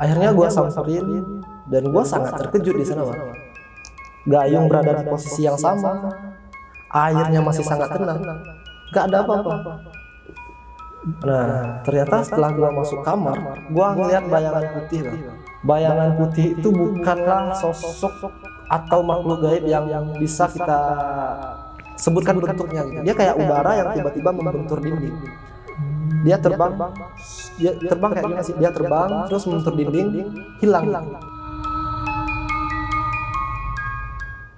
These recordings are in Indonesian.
Akhirnya gue samperin dan gue sangat terkejut di sana, Bang. Gayung berada di posisi yang sama, airnya masih sangat tenang, gak ada apa-apa. Nah, ternyata setelah gue masuk kamar, gue ngeliat bayangan putih, Bang. Bayangan putih itu bukanlah sosok atau makhluk gaib yang bisa kita sebutkan bentuknya gitu. Dia kayak udara yang tiba-tiba membentur dinding. Dia terbang kayak gimana sih? Dia terbang terus membentur dinding, hilang.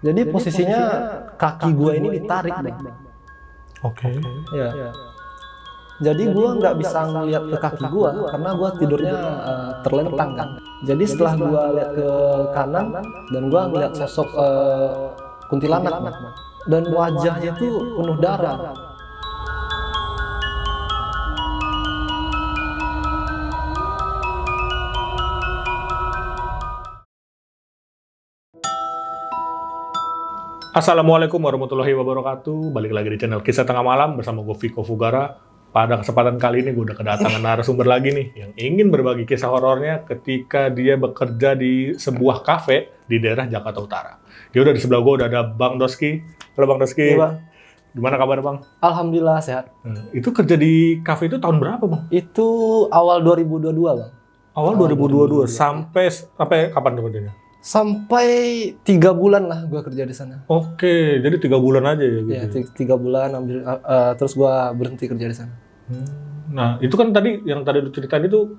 Jadi posisinya kaki gue ini ditarik, Bang. Oke. Ya. Jadi gue nggak bisa ngeliat ke kaki gue karena gue tidurnya terlentang kan. Jadi setelah gue lihat ke kanan dan gue ngeliat sosok kuntilanak, Bang. Dan wajahnya tuh penuh darah. Assalamualaikum warahmatullahi wabarakatuh. Balik lagi di channel Kisah Tengah Malam bersama gue Viko Fugara. Pada kesempatan kali ini gue udah kedatangan narasumber lagi nih yang ingin berbagi kisah horornya ketika dia bekerja di sebuah kafe di daerah Jakarta Utara. Ya udah, di sebelah gue udah ada Bang Doski. Halo Bang Doski. Iya, Bang. Gimana kabar, Bang? Alhamdulillah sehat. Itu kerja di kafe itu tahun berapa, Bang? Itu awal 2022, Bang. Awal 2022 sampai kapan tuh kerjanya? Sampai 3 bulan lah gue kerja di sana. Oke, jadi 3 bulan aja ya gitu. Ya, 3 bulan terus gue berhenti kerja di sana. Nah, itu kan tadi yang tadi lu ceritain itu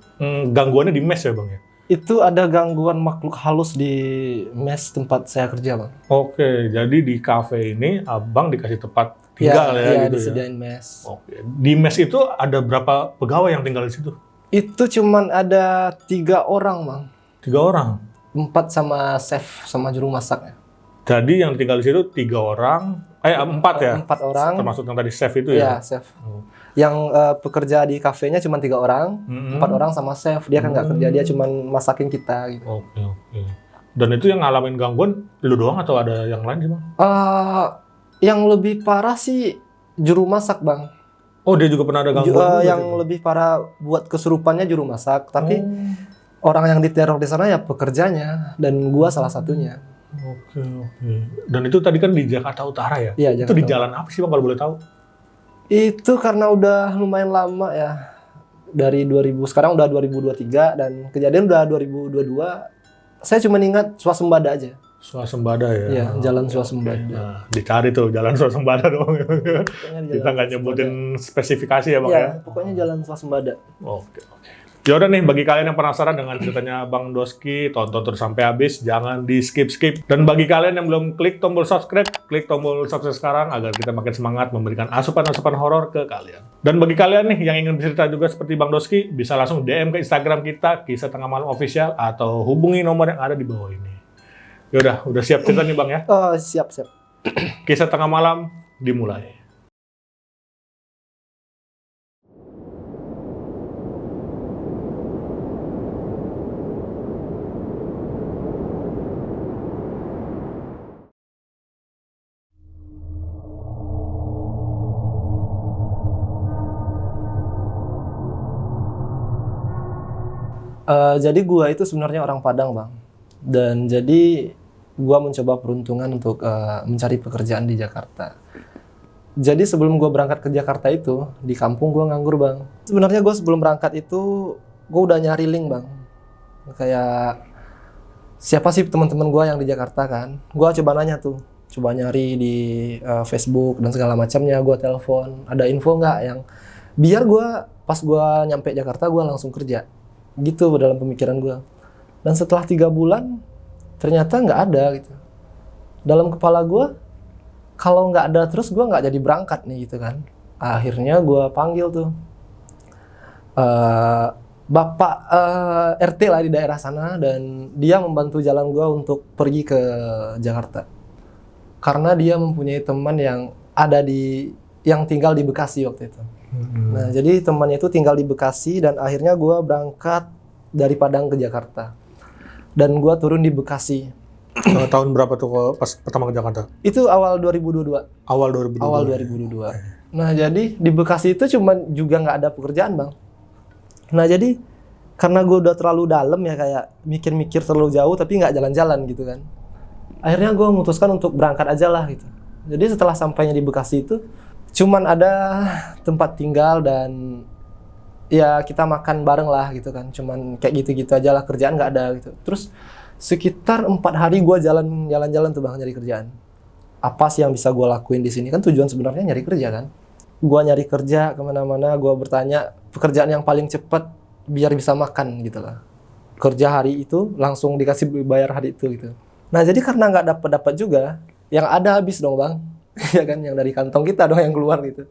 gangguannya di mes ya, Bang ya? Itu ada gangguan makhluk halus di mes tempat saya kerja, Bang. Oke, jadi di kafe ini Abang dikasih tempat tinggal ya gitu disediain ya? mes. Oke. Di mes itu ada berapa pegawai yang tinggal di situ? Itu cuman ada 3 orang, Bang. 3 orang? 4 sama chef sama juru masaknya. Jadi yang tinggal di situ 3 orang, 4 ya? 4 orang. Termasuk yang tadi chef itu Iya, ya? chef. Yang pekerja di kafenya cuma 3 orang, 4 orang sama chef. Dia kan nggak kerja, dia cuma masakin kita gitu. Oke. Dan itu yang ngalamin gangguan lu doang atau ada yang lain sih, Bang? Yang lebih parah sih juru masak, Bang. Oh, dia juga pernah ada gangguan? Yang lebih parah buat kesurupannya juru masak, tapi orang yang diteror di sana ya pekerjanya, dan gua salah satunya. Oke. Dan itu tadi kan di Jakarta Utara ya? Iya, itu di jalan apa sih, Bang, kalau boleh tahu? Itu karena udah lumayan lama ya. Dari 2000, sekarang udah 2023 dan kejadian udah 2022. Saya cuma ingat Swasembada aja. Swasembada ya? Iya, Jalan Swasembada. Nah, dicari tuh Jalan Swasembada dong. Kita nggak nyebutin spesifikasi ya, Bang ya? Pokoknya Jalan Swasembada. Oke. Ya udah nih, bagi kalian yang penasaran dengan ceritanya Bang Doski, tonton terus sampai habis, jangan di skip. Dan bagi kalian yang belum klik tombol subscribe, klik tombol subscribe sekarang agar kita makin semangat memberikan asupan-asupan horor ke kalian. Dan bagi kalian nih yang ingin bercerita juga seperti Bang Doski, bisa langsung DM ke Instagram kita, Kisah Tengah Malam Official, atau hubungi nomor yang ada di bawah ini. Ya udah siap cerita nih, Bang ya? Siap. Kisah Tengah Malam dimulai. Jadi gua itu sebenarnya orang Padang, Bang. Dan jadi gua mencoba peruntungan untuk mencari pekerjaan di Jakarta. Jadi sebelum gua berangkat ke Jakarta itu, di kampung gua nganggur, Bang. Sebenarnya gua sebelum berangkat itu gua udah nyari link, Bang. Kayak siapa sih teman-teman gua yang di Jakarta kan? Gua coba nanya tuh, coba nyari di Facebook dan segala macamnya. Gua telepon, ada info nggak yang biar gua pas gua nyampe Jakarta gua langsung kerja. Gitu dalam pemikiran gue. Dan setelah 3 bulan ternyata nggak ada gitu. Dalam kepala gue, kalau nggak ada terus gue nggak jadi berangkat nih gitu kan. Akhirnya gue panggil tuh Bapak RT lah di daerah sana, dan dia membantu jalan gue untuk pergi ke Jakarta. Karena dia mempunyai teman yang yang tinggal di Bekasi waktu itu. Nah, jadi temannya itu tinggal di Bekasi, dan akhirnya gue berangkat dari Padang ke Jakarta. Dan gue turun di Bekasi. Tahun berapa tuh pas pertama ke Jakarta? Itu awal 2022. Awal 2022. Nah, jadi di Bekasi itu juga nggak ada pekerjaan, Bang. Nah, jadi karena gue udah terlalu dalam ya, kayak mikir-mikir terlalu jauh tapi nggak jalan-jalan gitu kan. Akhirnya gue memutuskan untuk berangkat aja lah gitu. Jadi setelah sampainya di Bekasi itu cuman ada tempat tinggal dan ya kita makan bareng lah gitu kan. Cuman kayak gitu-gitu aja lah, kerjaan nggak ada gitu. Terus sekitar 4 hari gue jalan-jalan tuh bang, nyari kerjaan. Apa sih yang bisa gue lakuin di sini? Kan tujuan sebenarnya nyari kerja kan. Gue nyari kerja kemana-mana, gue bertanya pekerjaan yang paling cepat biar bisa makan gitu lah. Kerja hari itu langsung dikasih bayar hari itu gitu. Nah jadi karena nggak dapat juga, yang ada habis dong bang, ya kan, yang dari kantong kita dong yang keluar gitu.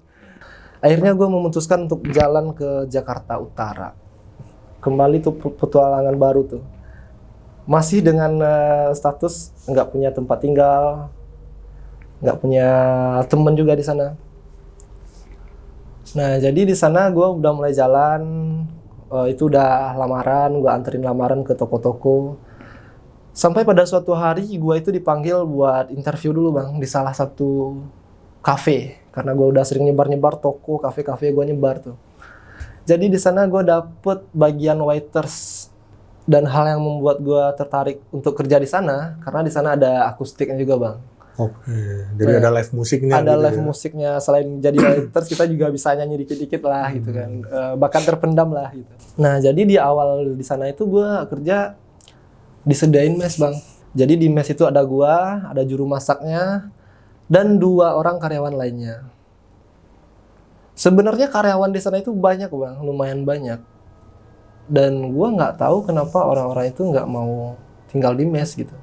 Akhirnya gue memutuskan untuk jalan ke Jakarta Utara. Kembali tuh petualangan baru tuh. Masih dengan status nggak punya tempat tinggal, nggak punya temen juga di sana. Nah jadi di sana gue udah mulai jalan. Itu udah lamaran, gue anterin lamaran ke toko-toko. Sampai pada suatu hari gue itu dipanggil buat interview dulu bang di salah satu kafe. Karena gue udah sering nyebar-nyebar toko, kafe-kafe gue nyebar tuh. Jadi di sana gue dapet bagian waiters. Dan hal yang membuat gue tertarik untuk kerja di sana, karena di sana ada akustiknya juga bang. Oke, jadi ada live musiknya. Ada gitu live ya? musiknya, selain jadi waiters kita juga bisa nyanyi dikit-dikit lah gitu kan, bakat terpendam lah gitu. Nah jadi di awal di sana itu gue kerja disediain mes bang. Jadi di mes itu ada gue, ada juru masaknya, dan 2 orang karyawan lainnya. Sebenarnya karyawan di sana itu banyak bang, lumayan banyak. Dan gue nggak tahu kenapa orang-orang itu nggak mau tinggal di mes gitu.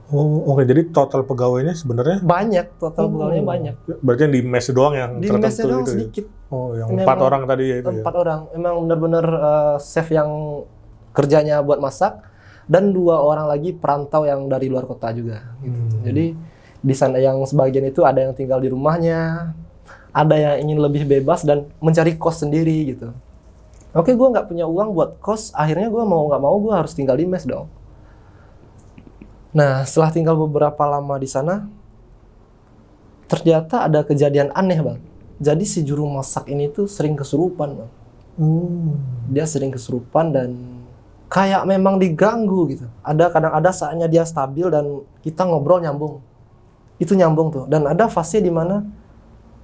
Oh, oke. Jadi total pegawainya sebenarnya Banyak, total pegawainya banyak. Berarti yang di mes doang yang Di tertentu mesnya doang itu sedikit. ya? Oh, yang Memang 4 orang tadi ya itu 4 orang. Emang benar-benar chef yang kerjanya buat masak, dan 2 orang lagi perantau yang dari luar kota juga. Gitu. Jadi di sana yang sebagian itu ada yang tinggal di rumahnya, ada yang ingin lebih bebas dan mencari kos sendiri gitu. Oke, gue nggak punya uang buat kos, akhirnya gue mau nggak mau gue harus tinggal di mes dong. Nah, setelah tinggal beberapa lama di sana, ternyata ada kejadian aneh bang. Jadi si juru masak ini tuh sering kesurupan bang. Dia sering kesurupan dan kayak memang diganggu gitu. Kadang ada saatnya dia stabil dan kita ngobrol nyambung. Itu nyambung tuh. Dan ada fase di mana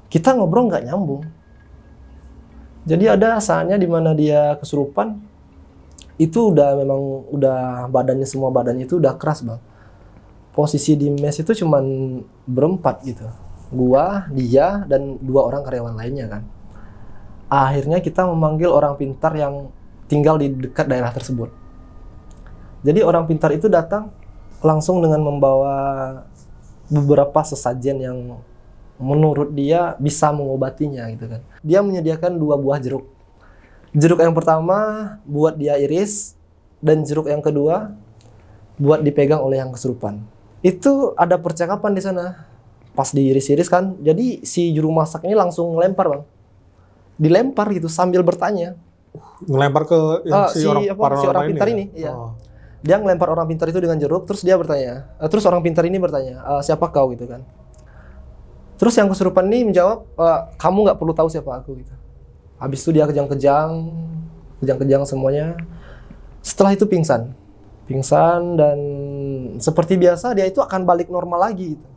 kita ngobrol nggak nyambung. Jadi ada saatnya di mana dia kesurupan, itu udah semua badannya itu udah keras bang. Posisi di mes itu cuman berempat gitu. Gua, dia, dan 2 orang karyawan lainnya kan. Akhirnya kita memanggil orang pintar yang tinggal di dekat daerah tersebut. Jadi orang pintar itu datang langsung dengan membawa beberapa sesajen yang menurut dia bisa mengobatinya gitu kan. Dia menyediakan 2 buah jeruk. Jeruk yang pertama buat dia iris, dan jeruk yang kedua buat dipegang oleh yang kesurupan. Itu ada percakapan di sana. Pas diiris-iris kan, jadi si juru masak ini langsung ngelempar bang. Dilempar gitu sambil bertanya. Ngelempar ke si orang pintar ini. Iya. Dia ngelempar orang pintar itu dengan jeruk, terus dia bertanya. Terus orang pintar ini bertanya, siapa kau gitu kan. Terus yang kesurupan ini menjawab, kamu nggak perlu tahu siapa aku gitu. Habis itu dia kejang-kejang semuanya. Setelah itu pingsan dan seperti biasa dia itu akan balik normal lagi gitu.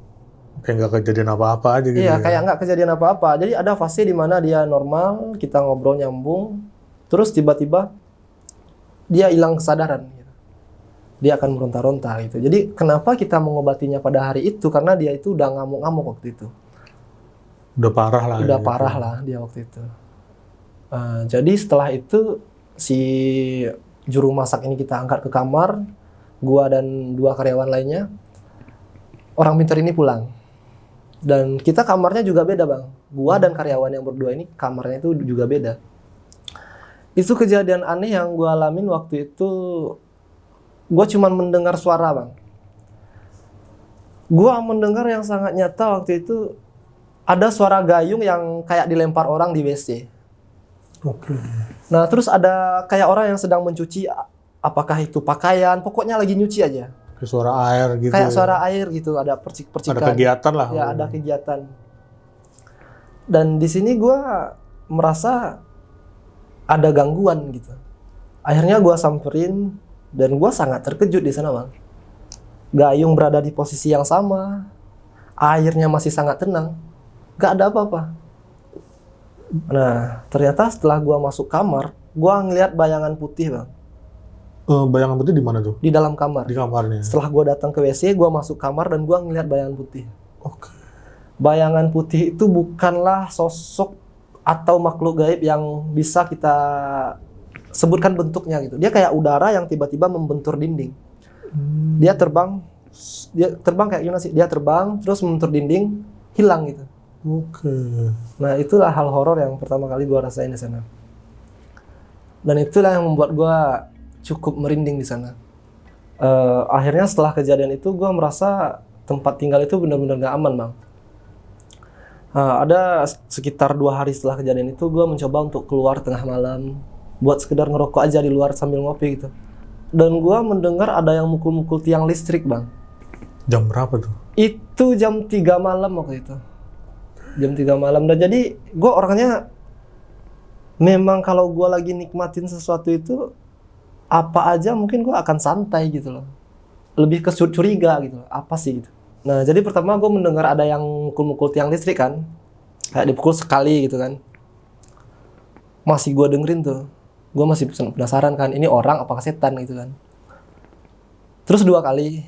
Kayak nggak kejadian apa-apa aja gitu. Iya, kayak nggak kejadian apa-apa. Jadi ada fase di mana dia normal, kita ngobrol nyambung, terus tiba-tiba dia hilang kesadaran gitu. Dia akan meronta-ronta gitu. Jadi kenapa kita mengobatinya pada hari itu? Karena dia itu udah ngamuk-ngamuk waktu itu. Udah parah lah. Udah parah lah dia waktu itu. Jadi setelah itu si juru masak ini kita angkat ke kamar, gua dan 2 karyawan lainnya. Orang pintar ini pulang. Dan kita kamarnya juga beda bang. Gua dan karyawan yang berdua ini kamarnya itu juga beda. Itu kejadian aneh yang gua alamin waktu itu. Gua cuma mendengar suara bang. Gua mendengar yang sangat nyata waktu itu. Ada suara gayung yang kayak dilempar orang di WC. Oke. Nah terus ada kayak orang yang sedang mencuci, apakah itu pakaian, pokoknya lagi nyuci aja. Kayak suara air gitu. Kayak suara air gitu, ada percikan. Ada kegiatan lah. Ya ada kegiatan. Dan di sini gue merasa ada gangguan gitu. Akhirnya gue samperin dan gue sangat terkejut di sana bang. Gayung berada di posisi yang sama, airnya masih sangat tenang, gak ada apa-apa. Nah ternyata setelah gue masuk kamar, gue ngeliat bayangan putih bang Bayangan putih di mana tuh? di dalam kamar. Di kamarnya. Setelah gue datang ke WC, gue masuk kamar dan gue ngeliat bayangan putih. Oke. Bayangan putih itu bukanlah sosok atau makhluk gaib yang bisa kita sebutkan bentuknya gitu. Dia kayak udara yang tiba-tiba membentur dinding. Dia terbang kayak gimana sih? Dia terbang terus membentur dinding, hilang gitu. Oke. Nah itulah hal horor yang pertama kali gue rasain di sana. Dan itulah yang membuat gue cukup merinding di sana. Akhirnya setelah kejadian itu gue merasa tempat tinggal itu benar-benar gak aman bang. Ada sekitar 2 hari setelah kejadian itu gue mencoba untuk keluar tengah malam buat sekedar ngerokok aja di luar sambil ngopi gitu. Dan gue mendengar ada yang mukul-mukul tiang listrik bang. Jam berapa tuh? Itu jam 3 malam waktu itu. Jam 3 malam. Dan jadi gue orangnya memang kalau gue lagi nikmatin sesuatu itu apa aja mungkin gue akan santai gitu loh. Lebih ke curiga gitu. Apa sih gitu. Nah jadi pertama gue mendengar ada yang mukul-mukul tiang listrik kan. Kayak dipukul sekali gitu kan. Masih gue dengerin tuh. Gue masih penasaran kan. Ini orang apakah setan gitu kan. Terus 2 kali.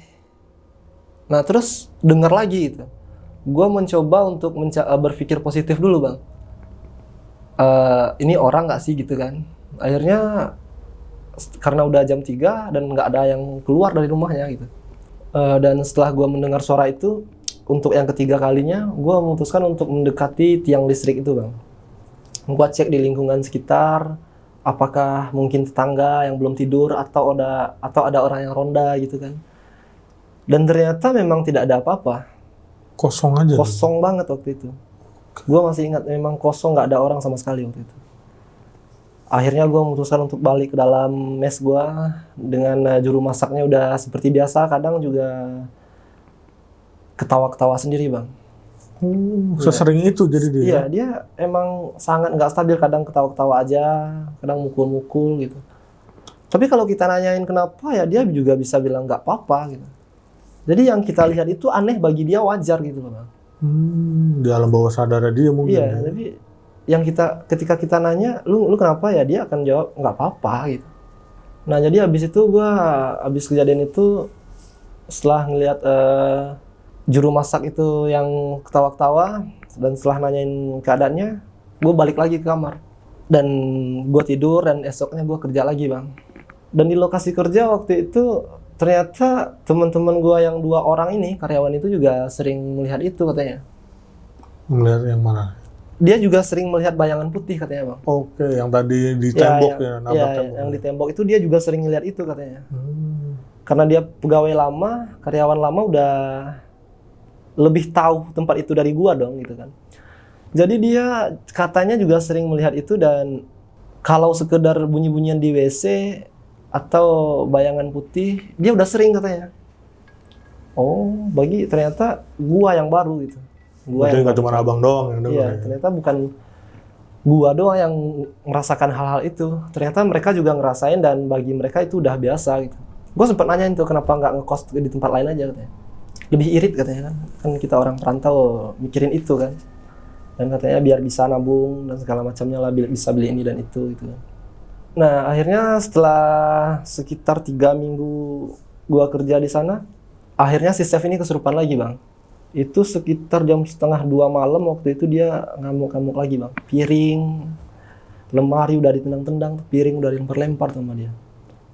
Nah terus denger lagi gitu. Gue mencoba untuk berpikir positif dulu bang. Ini orang gak sih gitu kan. Akhirnya karena udah jam 3 dan gak ada yang keluar dari rumahnya gitu. Dan setelah gue mendengar suara itu, untuk yang ketiga kalinya, gue memutuskan untuk mendekati tiang listrik itu bang. Gue cek di lingkungan sekitar, apakah mungkin tetangga yang belum tidur atau ada orang yang ronda gitu kan. Dan ternyata memang tidak ada apa-apa. Kosong aja. Kosong banget waktu itu. Gue masih ingat memang kosong, gak ada orang sama sekali waktu itu. Akhirnya gue memutuskan untuk balik ke dalam mes gue dengan juru masaknya udah seperti biasa, kadang juga ketawa-ketawa sendiri bang. Sesering itu jadi dia? Iya, dia emang sangat nggak stabil, kadang ketawa-ketawa aja, kadang mukul-mukul gitu. Tapi kalau kita nanyain kenapa ya dia juga bisa bilang nggak apa-apa gitu. Jadi yang kita lihat itu aneh bagi dia wajar gitu loh bang. Di alam bawah sadar dia mungkin. Iya, tapi yang ketika kita nanya, lu kenapa ya, dia akan jawab nggak apa-apa gitu. Nah jadi habis kejadian itu, setelah ngelihat juru masak itu yang ketawa-ketawa dan setelah nanyain keadaannya, gue balik lagi ke kamar dan gue tidur dan esoknya gue kerja lagi bang. Dan di lokasi kerja waktu itu ternyata teman-teman gue yang 2 orang ini, karyawan itu juga sering melihat itu katanya. Melihat yang mana? Dia juga sering melihat bayangan putih katanya bang. Oke, yang tadi di tembok nabrak tembok. Yang di tembok itu dia juga sering melihat itu katanya. Karena dia pegawai lama, karyawan lama udah lebih tahu tempat itu dari gua dong gitu kan. Jadi dia katanya juga sering melihat itu, dan kalau sekedar bunyi-bunyian di WC atau bayangan putih, dia udah sering katanya. Oh, ternyata gua yang baru gitu. Jadi nggak cuma abang doang yang dengar. Iya, ternyata bukan gua doang yang merasakan hal-hal itu. Ternyata mereka juga ngerasain dan bagi mereka itu udah biasa gitu. Gua sempat nanyain tuh kenapa nggak ngekos di tempat lain aja katanya. Lebih irit katanya kan. Kan kita orang perantau mikirin itu kan. Dan katanya biar bisa nabung dan segala macamnya lah, bisa beli ini dan itu gitu. Nah, akhirnya setelah sekitar 3 minggu gua kerja di sana, akhirnya si chef ini kesurupan lagi, Bang. Itu sekitar jam 1:30 malam waktu itu dia ngamuk-ngamuk lagi bang. Piring, lemari udah ditendang-tendang, piring udah dilempar-lempar sama dia.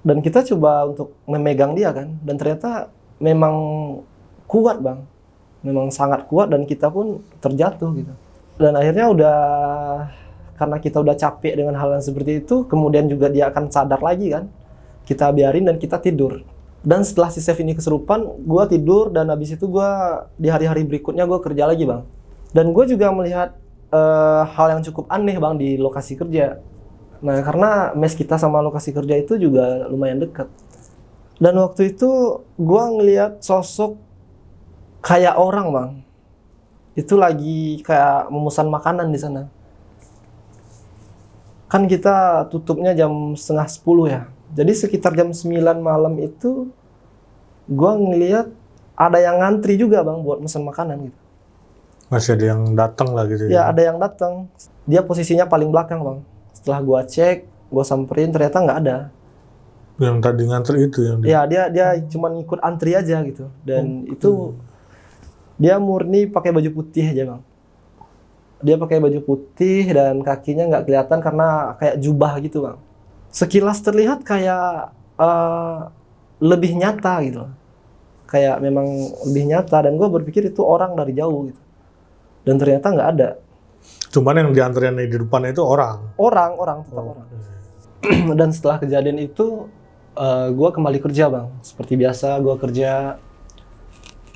Dan kita coba untuk memegang dia kan, dan ternyata memang kuat bang, memang sangat kuat, dan kita pun terjatuh gitu. Dan akhirnya karena kita udah capek dengan hal yang seperti itu, kemudian juga dia akan sadar lagi kan, kita biarin dan kita tidur. Dan setelah si chef ini kesurupan, gue tidur, dan habis itu gue di hari-hari berikutnya gue kerja lagi bang. Dan gue juga melihat hal yang cukup aneh bang di lokasi kerja. Nah karena mes kita sama lokasi kerja itu juga lumayan dekat. Dan waktu itu gue ngelihat sosok kayak orang bang. Itu lagi kayak memesan makanan di sana. Kan kita tutupnya jam 9:30 ya. Jadi sekitar jam 9 malam itu gue ngeliat ada yang ngantri juga bang buat pesan makanan gitu. Masih ada yang datang lah gitu Ya ada yang datang. Dia posisinya paling belakang bang. Setelah gue cek, gue samperin ternyata nggak ada. Yang tadi ngantri itu yang Ya dia cuma ngikut antri aja gitu. Dan itu dia murni pakai baju putih aja bang. Dia pakai baju putih dan kakinya nggak kelihatan karena kayak jubah gitu bang. Sekilas terlihat kayak lebih nyata gitu. Kayak memang lebih nyata dan gue berpikir itu orang dari jauh gitu. Dan ternyata nggak ada. Cuman yang di antrian di depan itu orang. Orang tetap orang. Dan setelah kejadian itu gue kembali kerja bang. Seperti biasa gue kerja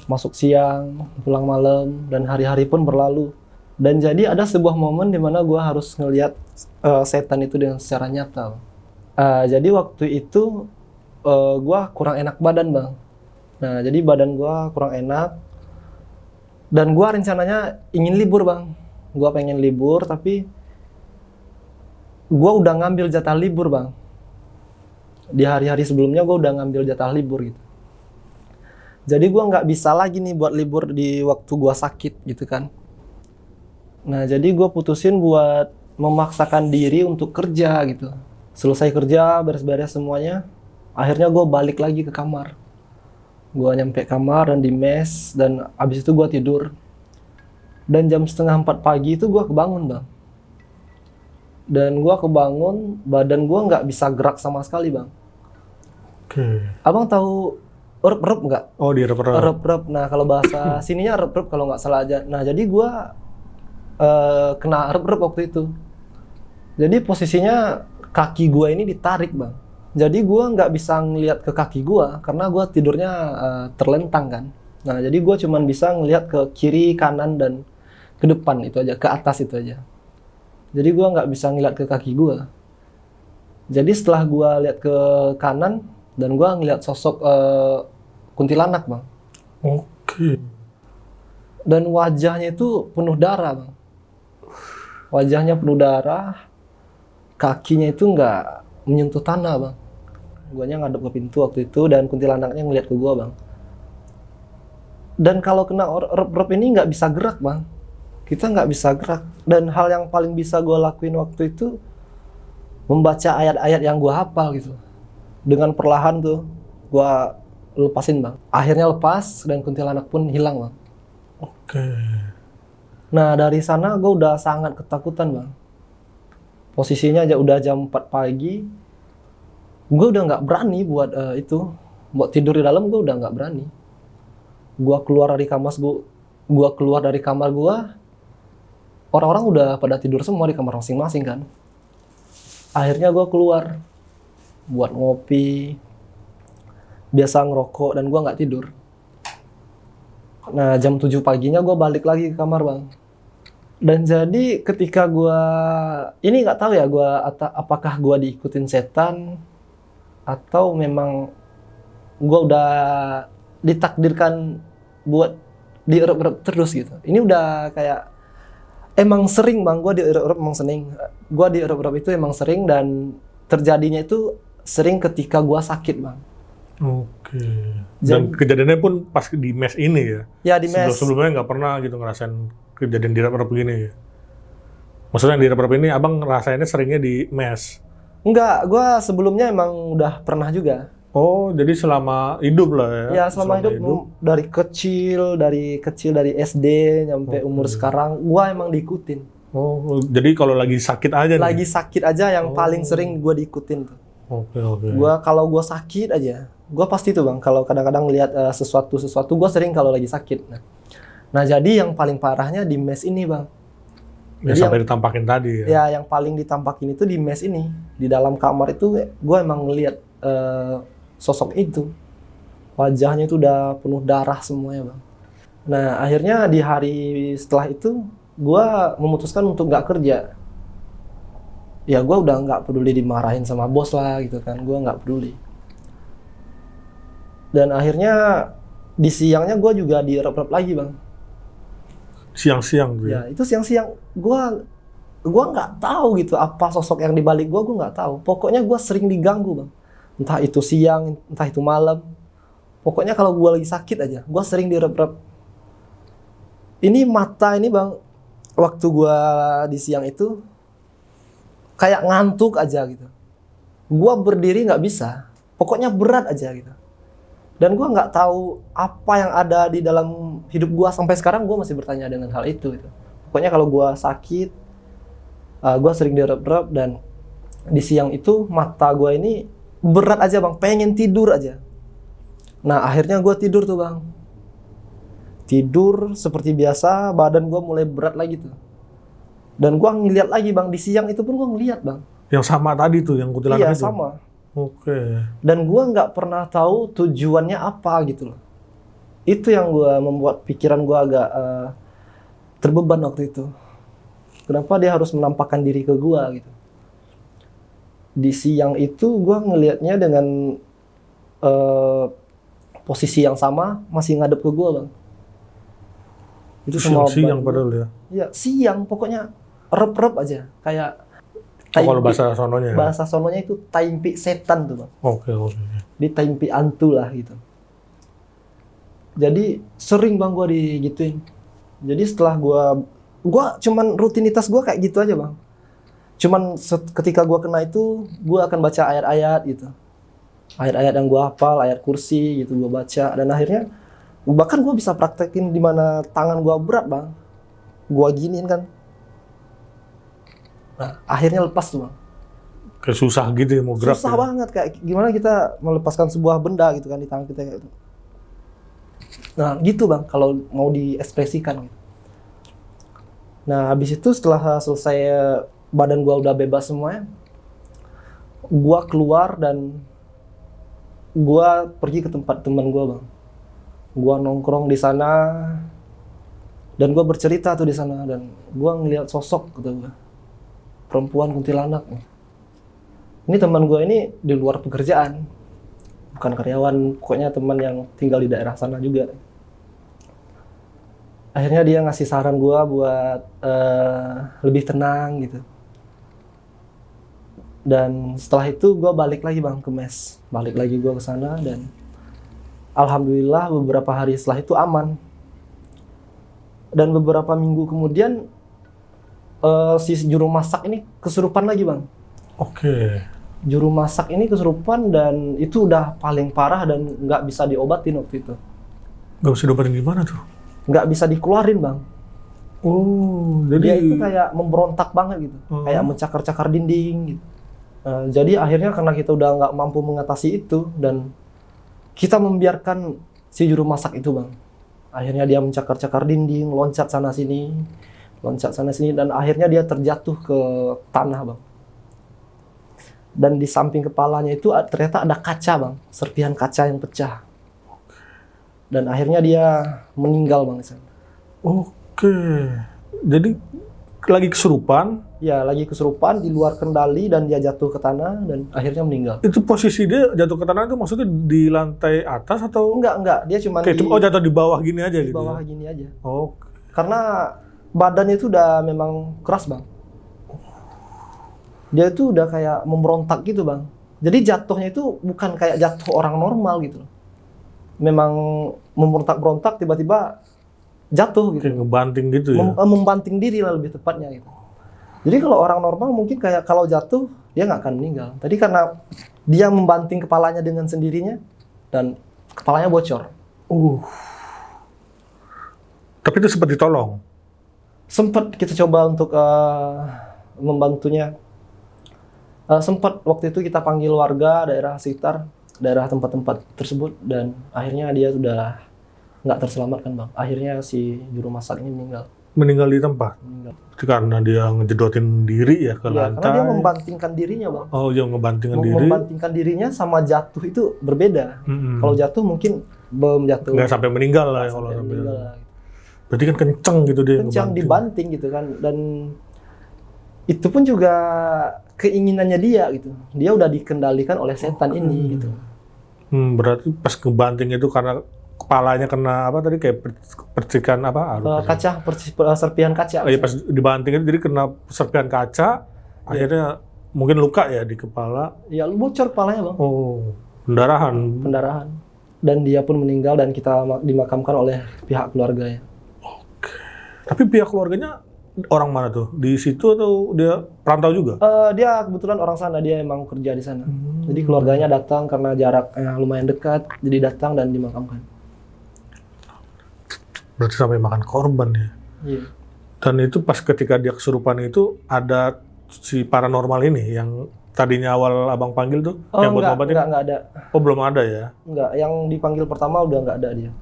masuk siang, pulang malam, dan hari-hari pun berlalu. Dan jadi ada sebuah momen di mana gue harus ngelihat setan itu dengan secara nyata. Jadi waktu itu gue kurang enak badan bang. Nah jadi badan gue kurang enak. Dan gue rencananya ingin libur bang. Gue pengen libur tapi gue udah ngambil jatah libur bang. Di hari-hari sebelumnya gue udah ngambil jatah libur gitu. Jadi gue nggak bisa lagi nih buat libur di waktu gue sakit gitu kan. Nah jadi gue putusin buat memaksakan diri untuk kerja gitu. Selesai kerja, beres-beres semuanya, akhirnya gue balik lagi ke kamar. Gue nyampe kamar dan di mes, dan abis itu gue tidur. Dan jam 3:30 pagi itu gue kebangun bang. Dan gue kebangun, badan gue nggak bisa gerak sama sekali bang. Oke. Abang tahu erup-erup nggak? Oh di rep-rep. Erup-erup. Nah kalau bahasa sininya erup-erup kalau nggak salah aja. Nah jadi gue kena erup-erup waktu itu. Jadi posisinya kaki gue ini ditarik bang. Jadi gue nggak bisa ngelihat ke kaki gue karena gue tidurnya terlentang kan. Nah jadi gue cuman bisa ngelihat ke kiri, kanan, dan ke depan itu aja, ke atas itu aja. Jadi gue nggak bisa ngelihat ke kaki gue. Jadi setelah gue lihat ke kanan dan gue ngelihat sosok kuntilanak bang. Oke. Dan wajahnya itu penuh darah bang. Wajahnya penuh darah, kakinya itu nggak menyentuh tanah bang. Guanya ngadep ke pintu waktu itu dan kuntilanaknya ngeliat ke gua bang. Dan kalau kena erup-erup ini nggak bisa gerak bang. Kita nggak bisa gerak. Dan hal yang paling bisa gua lakuin waktu itu membaca ayat-ayat yang gua hafal gitu. Dengan perlahan tuh gua lepasin bang. Akhirnya lepas dan kuntilanak pun hilang bang. Oke. Nah dari sana gue udah sangat ketakutan bang. Posisinya aja udah jam 4 pagi. Gue udah nggak berani buat buat tidur di dalam. Gue udah nggak berani. Gue keluar dari kamar gue. Orang-orang udah pada tidur semua di kamar masing-masing kan. Akhirnya gue keluar buat ngopi, biasa ngerokok, dan gue nggak tidur. Nah jam 7 paginya gue balik lagi ke kamar bang. Dan jadi ketika gue ini nggak tahu ya apakah gue diikutin setan atau memang gue udah ditakdirkan buat dierup-erup terus gitu. Ini udah kayak emang sering bang, gue dierup-erup emang sering. Gue dierup-erup itu emang sering dan terjadinya itu sering ketika gue sakit bang. Oke. Dan kejadiannya pun pas di mes ini ya? Ya di mes. Sebelumnya nggak pernah gitu ngerasain kejadian di rep-rep begini ya? Maksudnya di rep-rep ini abang ngerasainnya seringnya di mes? Enggak, gue sebelumnya emang udah pernah juga. Oh, jadi selama hidup lah ya? Ya selama hidup. Dari kecil dari SD nyampe umur sekarang, gue emang diikutin. Oh, jadi kalau lagi sakit aja nih? Lagi sakit aja yang paling sering gue diikutin tuh. Oke. Kalau gue sakit aja, gue pasti tuh bang. Kalau kadang-kadang lihat sesuatu, gue sering kalau lagi sakit. Nah jadi yang paling parahnya di mes ini bang. Ya, jadi sampai ditampakin tadi ya? Ya yang paling ditampakin itu di mes ini. Di dalam kamar itu gue emang ngelihat sosok itu. Wajahnya itu udah penuh darah semuanya bang. Nah akhirnya di hari setelah itu gue memutuskan untuk nggak kerja. Ya gue udah nggak peduli dimarahin sama bos lah gitu kan. Gue nggak peduli. Dan akhirnya di siangnya gue juga dierep-rep lagi bang. Siang-siang gitu ya? Itu siang-siang. Gue nggak tahu gitu apa sosok yang dibalik gue nggak tahu. Pokoknya gue sering diganggu bang. Entah itu siang, entah itu malam. Pokoknya kalau gue lagi sakit aja, gue sering direp-rep. Ini mata ini bang, waktu gue di siang itu kayak ngantuk aja gitu. Gue berdiri nggak bisa, pokoknya berat aja gitu. Dan gue nggak tahu apa yang ada di dalam hidup gue sampai sekarang, gue masih bertanya dengan hal itu gitu. Pokoknya kalau gue sakit, gue sering direp-rep, dan di siang itu mata gue ini berat aja bang, pengen tidur aja. Nah akhirnya gue tidur tuh bang. Tidur seperti biasa, badan gue mulai berat lagi tuh. Dan gue ngeliat lagi bang, di siang itu pun gue ngeliat bang. Yang sama tadi tuh, yang kuntilanak Iya itu? sama. Oke. Dan gue nggak pernah tahu tujuannya apa gitu loh. Itu yang gue membuat pikiran gue agak terbeban waktu itu. Kenapa dia harus menampakkan diri ke gue gitu. Di siang itu gue ngelihatnya dengan posisi yang sama, masih ngadep ke gue bang. Itu semua Siang padahal ya? Iya siang, pokoknya rep-rep aja. Kayak Kalau bahasa sononya? Bahasa sononya itu taimpi setan tuh bang. Oke. Di taimpi antu lah gitu. Jadi sering bang gue digituin. Jadi setelah gue cuman rutinitas gue kayak gitu aja bang. Cuman ketika gue kena itu, gue akan baca ayat-ayat gitu. Ayat-ayat yang gue hafal, ayat kursi gitu gue baca. Dan akhirnya, bahkan gue bisa praktekin di mana tangan gue berat bang. Gue giniin kan. Nah, akhirnya lepas tuh bang. Kayak susah gitu ya mau gerak. Susah ya? banget, kayak gimana kita melepaskan sebuah benda gitu kan di tangan kita kayak gitu. Nah gitu bang, kalau mau diekspresikan gitu. Nah habis itu setelah selesai badan gua udah bebas semuanya, gua keluar dan gua pergi ke tempat teman gua bang. Gua nongkrong di sana dan gua bercerita tuh di sana, dan gua ngelihat sosok gitu gua, perempuan kuntilanak. Ini teman gua ini di luar pekerjaan, bukan karyawan, pokoknya teman yang tinggal di daerah sana juga. Akhirnya dia ngasih saran gue buat lebih tenang gitu. Dan setelah itu gue balik lagi bang ke mes. Balik lagi gue ke sana dan alhamdulillah beberapa hari setelah itu aman. Dan beberapa minggu kemudian si juru masak ini kesurupan lagi bang. Oke. Juru masak ini kesurupan dan itu udah paling parah dan nggak bisa diobatin waktu itu. Gak bisa diobatin gimana tuh? Nggak bisa dikeluarin bang. Oh, Dia jadi itu kayak memberontak banget gitu, kayak mencakar-cakar dinding gitu. Jadi akhirnya karena kita udah nggak mampu mengatasi itu dan kita membiarkan si juru masak itu bang. Akhirnya dia mencakar-cakar dinding, loncat sana sini, dan akhirnya dia terjatuh ke tanah bang. Dan di samping kepalanya itu ternyata ada kaca bang, serpihan kaca yang pecah. Dan akhirnya dia meninggal bang. Oke. Jadi lagi kesurupan. Ya, lagi kesurupan di luar kendali dan dia jatuh ke tanah dan akhirnya meninggal. Itu posisi dia jatuh ke tanah itu maksudnya di lantai atas atau? Enggak, dia cuma jatuh di bawah gini aja di gitu. bawah Ya? gini aja. Oke. Karena badannya itu udah memang keras bang. Dia itu udah kayak memberontak gitu bang. Jadi jatuhnya itu bukan kayak jatuh orang normal gitu. Memang memberontak-berontak tiba-tiba jatuh gitu. Kayak ngebanting gitu ya? Membanting diri lah lebih tepatnya gitu. Jadi kalau orang normal mungkin kayak kalau jatuh dia nggak akan meninggal. Tadi karena dia membanting kepalanya dengan sendirinya dan kepalanya bocor. Tapi itu sempat ditolong? Sempat kita coba untuk membantunya. Sempat waktu itu kita panggil warga daerah sekitar, daerah tempat-tempat tersebut, dan akhirnya dia sudah nggak terselamatkan bang. Akhirnya si juru masak ini meninggal. Meninggal di tempat? Meninggal. Karena dia ngejedotin diri ya ke lantai? Karena dia membantingkan dirinya bang. Oh, dia ngebantingkan diri? Membantingkan dirinya sama jatuh itu berbeda. Kalau jatuh mungkin belum jatuh. Nggak sampai meninggal lah ya kalau sampai meninggal. Berarti kan kenceng gitu dia. Kencang dibanting gitu kan, dan itu pun juga keinginannya dia gitu. Dia udah dikendalikan oleh setan ini gitu. Berarti pas ngebanting itu karena kepalanya kena apa tadi kayak percikan apa? Kaca, serpihan kaca. Oh iya, pas dibanting itu jadi kena serpihan kaca, akhirnya mungkin luka ya di kepala. Ya bocor kepalanya bang, Oh, pendarahan. pendarahan. Dan dia pun meninggal dan kita dimakamkan oleh pihak keluarganya. Tapi pihak keluarganya orang mana tuh? Di situ atau dia perantau juga? Dia kebetulan orang sana, dia emang kerja di sana. Jadi keluarganya datang karena jaraknya lumayan dekat, jadi datang dan dimakamkan. Berarti sampai makan korban ya. Iya. Dan itu pas ketika dia kesurupan itu ada si paranormal ini yang tadinya awal abang panggil tuh yang buat ngobatin? Enggak ada. Oh, belum ada ya? Enggak, yang dipanggil pertama udah enggak ada dia.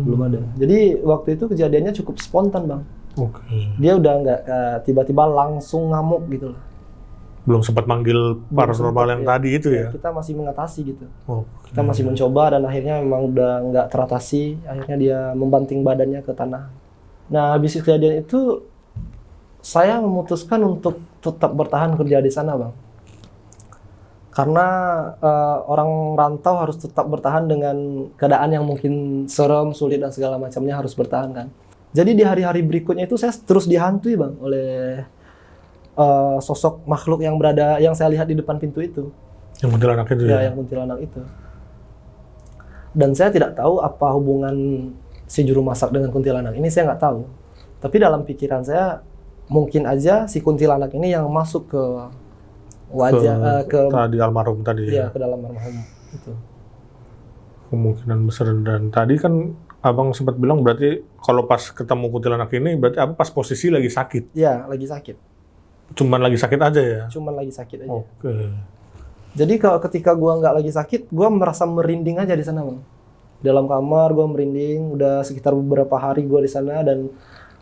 Belum ada. Jadi waktu itu kejadiannya cukup spontan bang. Oke. Dia udah enggak tiba-tiba langsung ngamuk gitu loh. Belum sempat manggil paranormal yang ya. tadi itu ya? Kita masih mengatasi gitu. Oke. Kita masih mencoba dan akhirnya memang udah nggak teratasi. Akhirnya dia membanting badannya ke tanah. Nah, habis kejadian itu saya memutuskan untuk tetap bertahan kerja di sana, bang. Karena orang rantau harus tetap bertahan dengan keadaan yang mungkin serem, sulit dan segala macamnya harus bertahan kan. Jadi di hari-hari berikutnya itu saya terus dihantui, bang, oleh sosok makhluk yang saya lihat di depan pintu itu. Yang kuntilanak itu ya? Yang kuntilanak itu. Dan saya tidak tahu apa hubungan si juru masak dengan kuntilanak ini, saya nggak tahu. Tapi dalam pikiran saya mungkin aja si kuntilanak ini yang masuk ke wajah tadi almarhum tadi ya? Ke dalam almarhum itu. Kemungkinan besar. Dan tadi kan abang sempat bilang berarti kalau pas ketemu kuntilanak ini berarti apa pas posisi lagi sakit? Iya, lagi sakit. Cuman lagi sakit aja ya? Cuman lagi sakit aja. Oke. Jadi kalau ketika gua nggak lagi sakit, gua merasa merinding aja di sana, bang. Dalam kamar gua merinding, udah sekitar beberapa hari gua di sana dan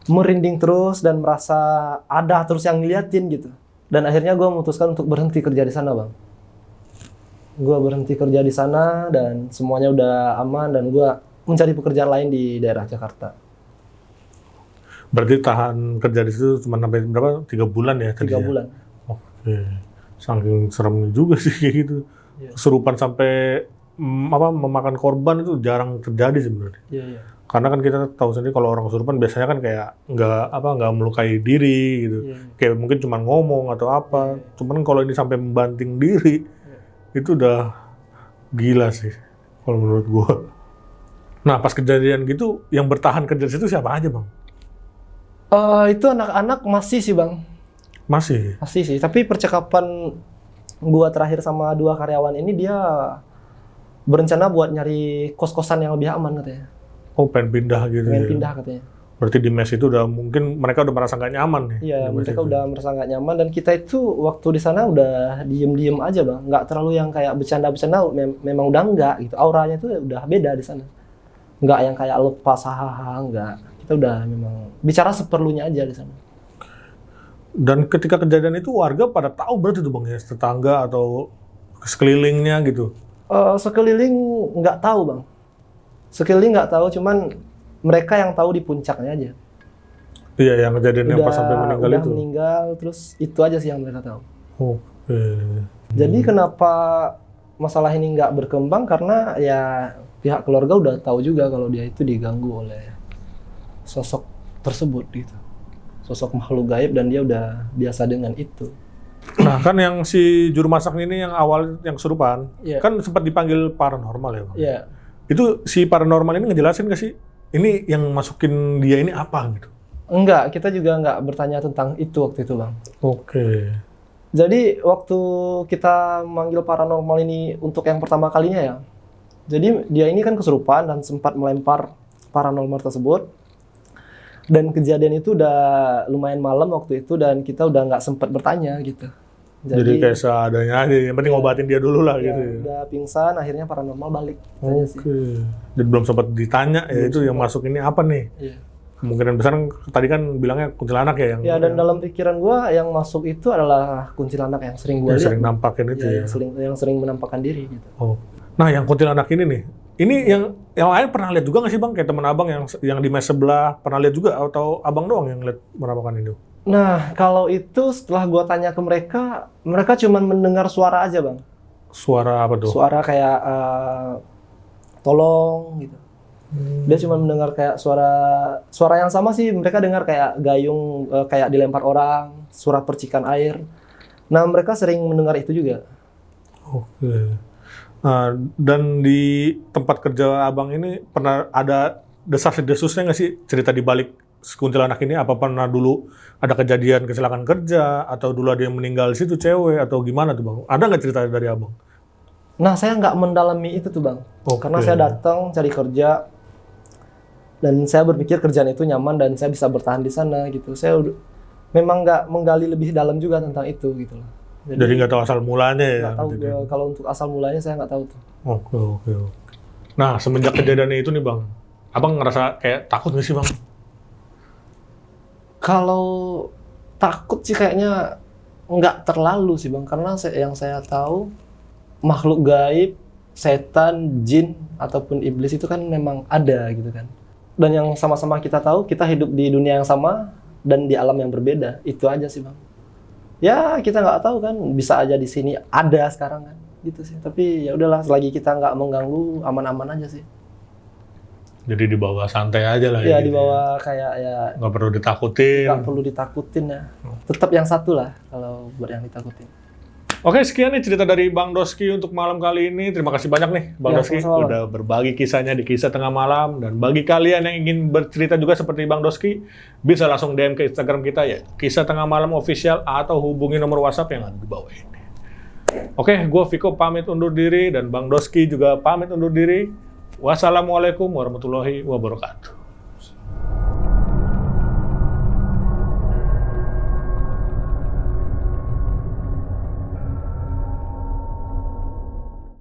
merinding terus dan merasa ada terus yang ngeliatin gitu. Dan akhirnya gua memutuskan untuk berhenti kerja di sana, bang. Gua berhenti kerja di sana dan semuanya udah aman dan gua mencari pekerjaan lain di daerah Jakarta. Berarti tahan kerja di situ cuma sampai berapa? 3 bulan ya tadi? 3 bulan. Oke. Saking seremnya juga sih kayak gitu. Iya. Kesurupan sampai memakan korban itu jarang terjadi sebenarnya. Iya. Karena kan kita tahu sendiri kalau orang kesurupan biasanya kan kayak nggak melukai diri gitu. Iya. Kayak mungkin cuma ngomong atau apa. Iya. Cuman kalau ini sampai membanting diri itu udah gila sih kalau menurut gua. Nah, pas kejadian gitu yang bertahan kerja di situ siapa aja, Bang? Itu anak-anak masih sih, bang. Masih sih. Tapi percakapan gua terakhir sama 2 karyawan ini, dia berencana buat nyari kos-kosan yang lebih aman katanya. Oh, pengen pindah gitu. Pengen ya. pindah katanya. Berarti di mes itu udah mungkin mereka udah merasa nggak nyaman nih. Iya, di mes mereka itu. udah merasa nggak nyaman dan kita itu waktu di sana udah diem-diem aja, bang. Nggak terlalu yang kayak bercanda-bercanda, memang udah nggak gitu. Auranya tuh udah beda di sana. Nggak yang kayak lepas hahaha, nggak. Kita udah memang bicara seperlunya aja di sana. Dan ketika kejadian itu warga pada tahu berarti tuh Bang ya, tetangga atau sekelilingnya gitu. Sekeliling nggak tahu, bang. Sekeliling nggak tahu, cuman mereka yang tahu di puncaknya aja. Iya, yang kejadian yang pas sampai meninggal udah itu. meninggal, terus itu aja sih yang mereka tahu. Oke. Jadi kenapa masalah ini nggak berkembang, karena ya pihak keluarga udah tahu juga kalau dia itu diganggu oleh sosok tersebut gitu. Sosok makhluk gaib dan dia udah biasa dengan itu. Nah, kan yang si juru masak ini yang awal yang kesurupan, Iya. kan sempat dipanggil paranormal ya Bang? Iya. Itu si paranormal ini ngejelasin nggak sih? Ini yang masukin dia ini apa gitu? Enggak, kita juga nggak bertanya tentang itu waktu itu, bang. Oke. Jadi waktu kita manggil paranormal ini untuk yang pertama kalinya ya, jadi dia ini kan kesurupan dan sempat melempar paranormal tersebut. Dan kejadian itu udah lumayan malam waktu itu dan kita udah nggak sempat bertanya gitu. Jadi kayak seadanya aja, yang penting ngobatin dia dulu lah ya, gitu ya. udah pingsan, akhirnya paranormal balik. Oke. Dan belum sempat ditanya ya itu yang masuk ini apa nih? Iya. Kemungkinan besar tadi kan bilangnya kuntilanak ya yang Ya, dan dalam pikiran gua yang masuk itu adalah kuntilanak yang sering gua yang lihat. sering nampakin itu ya. Yang sering menampakkan diri gitu. Oh. Nah, yang kuntilanak ini nih. Ini yang lain pernah lihat juga nggak sih Bang? Kayak teman Abang yang di mes sebelah pernah lihat juga atau Abang doang yang lihat menampakkan itu? Nah, kalau itu setelah gua tanya ke mereka, mereka cuma mendengar suara aja, Bang. Suara apa tuh? Suara kayak tolong gitu. Dia cuma mendengar kayak suara yang sama sih, mereka dengar kayak gayung kayak dilempar orang, suara percikan air. Nah, mereka sering mendengar itu juga. Oke. Nah, dan di tempat kerja abang ini pernah ada desas-desusnya nggak sih cerita di balik kuntilanak ini? Apa pernah dulu ada kejadian kecelakaan kerja atau dulu ada yang meninggal di situ cewek atau gimana tuh bang? Ada nggak cerita dari abang? Nah, saya nggak mendalami itu tuh bang. Oke. Karena saya datang cari kerja dan saya berpikir kerjaan itu nyaman dan saya bisa bertahan di sana gitu. Memang nggak menggali lebih dalam juga tentang itu gitu loh. Jadi nggak tahu asal mulanya ya? Nggak tahu kalau untuk asal mulanya saya nggak tahu tuh. Oke. Nah, semenjak kejadian itu nih bang, abang ngerasa kayak takut nggak sih bang? Kalau takut sih kayaknya nggak terlalu sih bang, karena yang saya tahu makhluk gaib, setan, jin ataupun iblis itu kan memang ada gitu kan. Dan yang sama-sama kita tahu kita hidup di dunia yang sama dan di alam yang berbeda, itu aja sih bang. Ya kita nggak tahu kan, bisa aja di sini ada sekarang kan, gitu sih. Tapi ya udahlah, selagi kita nggak mengganggu, aman-aman aja sih. Jadi dibawa santai aja lah Ya gitu dibawa kayak ya nggak perlu ditakutin. nggak perlu ditakutin ya. Tetap yang satu lah kalau buat yang ditakutin. Oke, sekian nih cerita dari Bang Doski untuk malam kali ini. Terima kasih banyak nih Bang Ya, Doski sama-sama. udah berbagi kisahnya di Kisah Tengah Malam. Dan bagi kalian yang ingin bercerita juga seperti Bang Doski, bisa langsung DM ke Instagram kita ya, Kisah Tengah Malam Official, atau hubungi nomor WhatsApp yang ada di bawah ini. Oke, gue Viko pamit undur diri dan Bang Doski juga pamit undur diri. Wassalamualaikum warahmatullahi wabarakatuh.